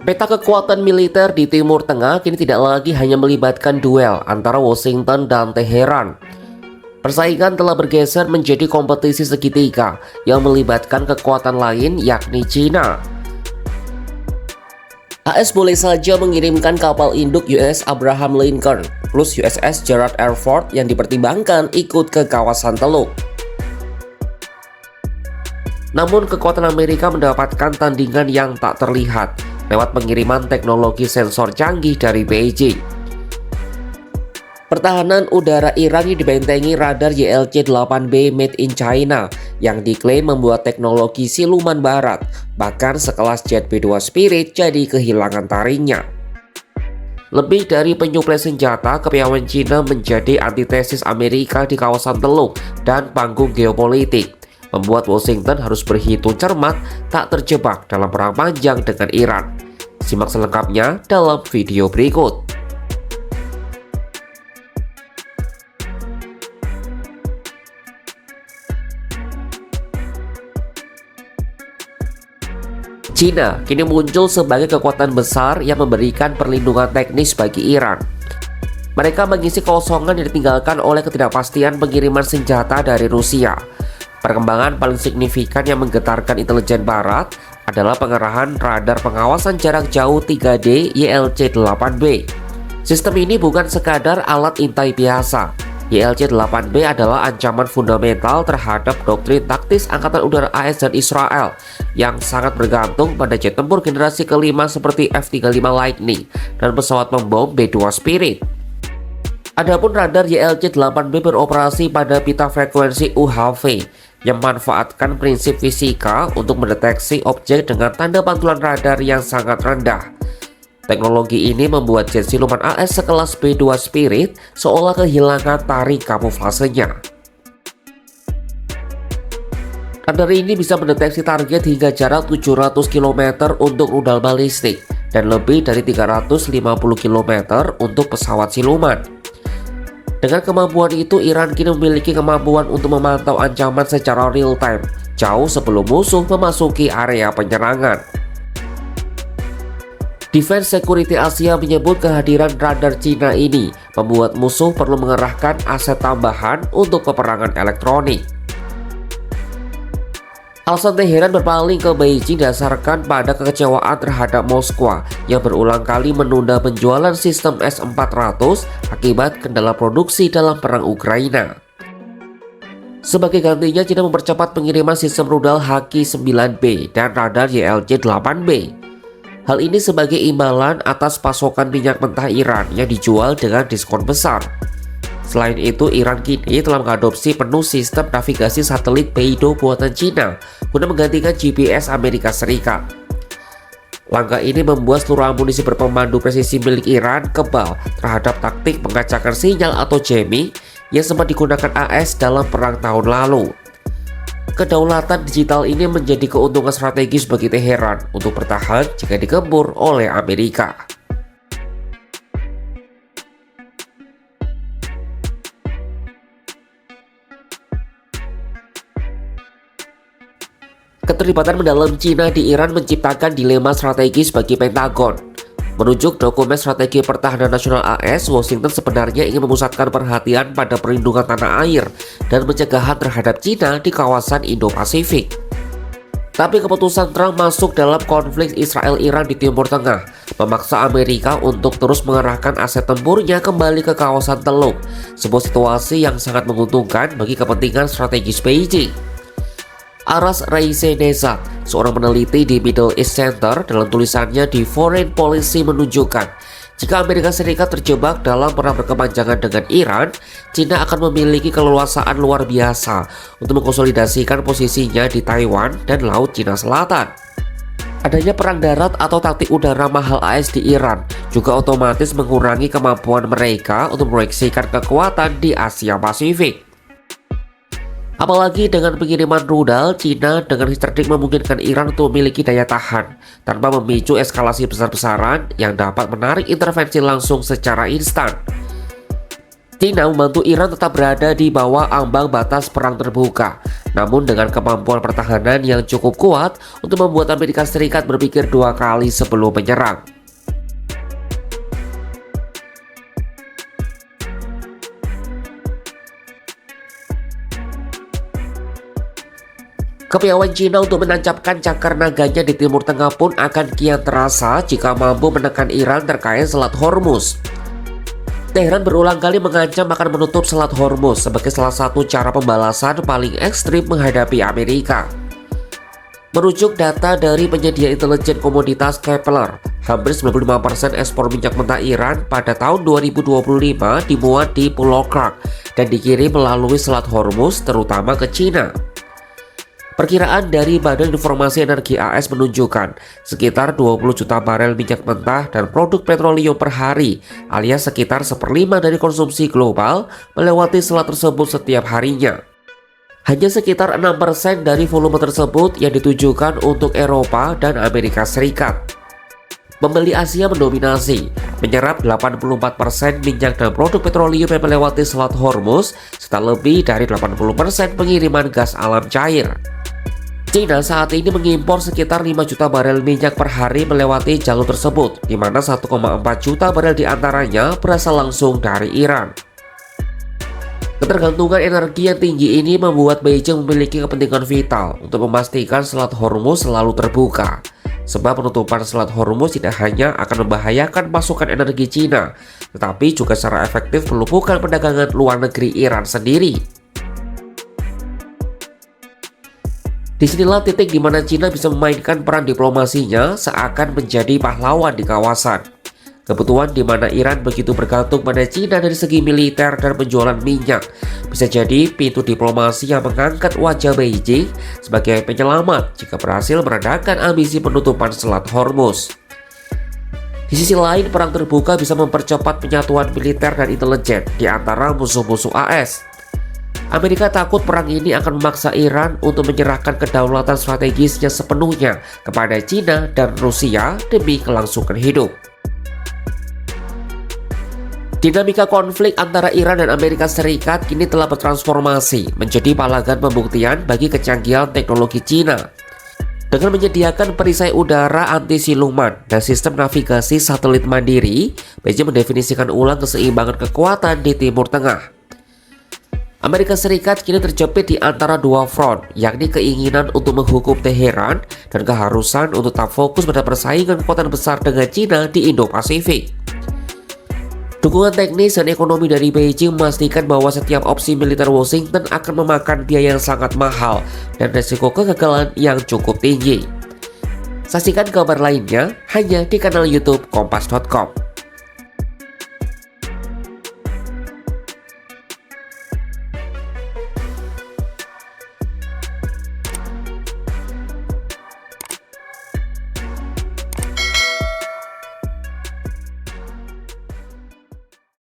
Peta kekuatan militer di Timur Tengah kini tidak lagi hanya melibatkan duel antara Washington dan Teheran. Persaingan telah bergeser menjadi kompetisi segitiga yang melibatkan kekuatan lain yakni China. AS boleh saja mengirimkan kapal induk USS Abraham Lincoln plus USS Gerald R. Ford yang dipertimbangkan ikut ke kawasan Teluk. Namun kekuatan Amerika mendapatkan tandingan yang tak terlihat lewat pengiriman teknologi sensor canggih dari Beijing. Pertahanan udara Iran yang dibentengi radar YLC-8B made in China yang diklaim membuat teknologi siluman barat, bahkan sekelas jet B-2 Spirit jadi kehilangan taringnya. Lebih dari penyuplai senjata, kepiawaian Cina menjadi antitesis Amerika di kawasan Teluk dan panggung geopolitik, membuat Washington harus berhitung cermat tak terjebak dalam perang panjang dengan Iran. Simak selengkapnya dalam video berikut. China kini muncul sebagai kekuatan besar yang memberikan perlindungan teknis bagi Iran. Mereka mengisi kosongan yang ditinggalkan oleh ketidakpastian pengiriman senjata dari Rusia. Perkembangan paling signifikan yang menggetarkan intelijen barat adalah pengerahan radar pengawasan jarak jauh 3D YLC-8B. Sistem ini bukan sekadar alat intai biasa. YLC-8B adalah ancaman fundamental terhadap doktrin taktis Angkatan Udara AS dan Israel yang sangat bergantung pada jet tempur generasi kelima seperti F-35 Lightning dan pesawat pembom B-2 Spirit. Adapun radar YLC-8B beroperasi pada pita frekuensi UHF yang memanfaatkan prinsip fisika untuk mendeteksi objek dengan tanda pantulan radar yang sangat rendah. Teknologi ini membuat jet siluman AS sekelas B-2 Spirit seolah kehilangan taring kamuflasenya. Radar ini bisa mendeteksi target hingga jarak 700 km untuk rudal balistik dan lebih dari 350 km untuk pesawat siluman. Dengan kemampuan itu, Iran kini memiliki kemampuan untuk memantau ancaman secara real time, jauh sebelum musuh memasuki area penyerangan. Defense Security Asia menyebut kehadiran radar Cina ini membuat musuh perlu mengerahkan aset tambahan untuk peperangan elektronik. Alasan Teheran berpaling ke Beijing didasarkan pada kekecewaan terhadap Moskwa yang berulang kali menunda penjualan sistem S-400 akibat kendala produksi dalam perang Ukraina. Sebagai gantinya, China mempercepat pengiriman sistem rudal Haki-9B dan radar YLC-8B. Hal ini sebagai imbalan atas pasokan minyak mentah Iran yang dijual dengan diskon besar. Selain itu, Iran kini telah mengadopsi penuh sistem navigasi satelit Beidou buatan Cina guna menggantikan GPS Amerika Serikat. Langkah ini membuat seluruh amunisi berpemandu presisi milik Iran kebal terhadap taktik pengacauan sinyal atau jamming yang sempat digunakan AS dalam perang tahun lalu. Kedaulatan digital ini menjadi keuntungan strategis bagi Teheran untuk bertahan jika digempur oleh Amerika. Keterlibatan mendalam Cina di Iran menciptakan dilema strategis bagi Pentagon. Merujuk dokumen strategi pertahanan nasional AS, Washington sebenarnya ingin memusatkan perhatian pada perlindungan tanah air dan pencegahan terhadap Cina di kawasan Indo-Pasifik. Tapi keputusan Trump masuk dalam konflik Israel-Iran di Timur Tengah memaksa Amerika untuk terus mengerahkan aset tempurnya kembali ke kawasan Teluk, sebuah situasi yang sangat menguntungkan bagi kepentingan strategis Beijing. Aras Reiseneza, seorang peneliti di Middle East Center, dalam tulisannya di Foreign Policy menunjukkan jika Amerika Serikat terjebak dalam perang berkepanjangan dengan Iran, China akan memiliki keleluasaan luar biasa untuk mengkonsolidasikan posisinya di Taiwan dan Laut Cina Selatan. Adanya perang darat atau taktik udara mahal AS di Iran juga otomatis mengurangi kemampuan mereka untuk memproyeksikan kekuatan di Asia Pasifik. Apalagi dengan pengiriman rudal, Cina dengan cerdik memungkinkan Iran untuk memiliki daya tahan tanpa memicu eskalasi besar-besaran yang dapat menarik intervensi langsung secara instan. China membantu Iran tetap berada di bawah ambang batas perang terbuka, namun dengan kemampuan pertahanan yang cukup kuat untuk membuat Amerika Serikat berpikir 2 kali sebelum menyerang. Kepiawaian China untuk menancapkan cakar naganya di Timur Tengah pun akan kian terasa jika mampu menekan Iran terkait Selat Hormuz. Teheran berulang kali mengancam akan menutup Selat Hormuz sebagai salah satu cara pembalasan paling ekstrim menghadapi Amerika. Merujuk data dari penyedia intelijen komoditas Kepler, hampir 95% ekspor minyak mentah Iran pada tahun 2025 dimuat di Pulau Clark dan dikirim melalui Selat Hormuz terutama ke China. Perkiraan dari Badan Informasi Energi AS menunjukkan sekitar 20 juta barel minyak mentah dan produk petroleum per hari, alias sekitar 1/5 dari konsumsi global melewati selat tersebut setiap harinya. Hanya sekitar 6% dari volume tersebut yang ditujukan untuk Eropa dan Amerika Serikat. Pembeli Asia mendominasi, menyerap 84% minyak dan produk petroleum yang melewati Selat Hormuz, serta lebih dari 80% pengiriman gas alam cair. China saat ini mengimpor sekitar 5 juta barel minyak per hari melewati jalur tersebut, di mana 1,4 juta barel diantaranya berasal langsung dari Iran. Ketergantungan energi yang tinggi ini membuat Beijing memiliki kepentingan vital untuk memastikan Selat Hormuz selalu terbuka. Sebab penutupan Selat Hormuz tidak hanya akan membahayakan pasokan energi China, tetapi juga secara efektif melumpuhkan perdagangan luar negeri Iran sendiri. Disinilah titik di mana China bisa memainkan peran diplomasinya seakan menjadi pahlawan di kawasan. Kebutuhan di mana Iran begitu bergantung pada China dari segi militer dan penjualan minyak bisa jadi pintu diplomasi yang mengangkat wajah Beijing sebagai penyelamat jika berhasil meredakan ambisi penutupan Selat Hormuz. Di sisi lain, perang terbuka bisa mempercepat penyatuan militer dan intelijen di antara musuh-musuh AS. Amerika takut perang ini akan memaksa Iran untuk menyerahkan kedaulatan strategisnya sepenuhnya kepada China dan Rusia demi kelangsungan hidup. Dinamika konflik antara Iran dan Amerika Serikat kini telah bertransformasi menjadi palagan pembuktian bagi kecanggihan teknologi China. Dengan menyediakan perisai udara anti-siluman dan sistem navigasi satelit mandiri, Beijing mendefinisikan ulang keseimbangan kekuatan di Timur Tengah. Amerika Serikat kini terjepit di antara 2 front, yakni keinginan untuk menghukum Teheran dan keharusan untuk tetap fokus pada persaingan kekuatan besar dengan China di Indo-Pasifik. Dukungan teknis dan ekonomi dari Beijing memastikan bahwa setiap opsi militer Washington akan memakan biaya yang sangat mahal dan resiko kegagalan yang cukup tinggi. Saksikan kabar lainnya hanya di kanal YouTube Kompas.com.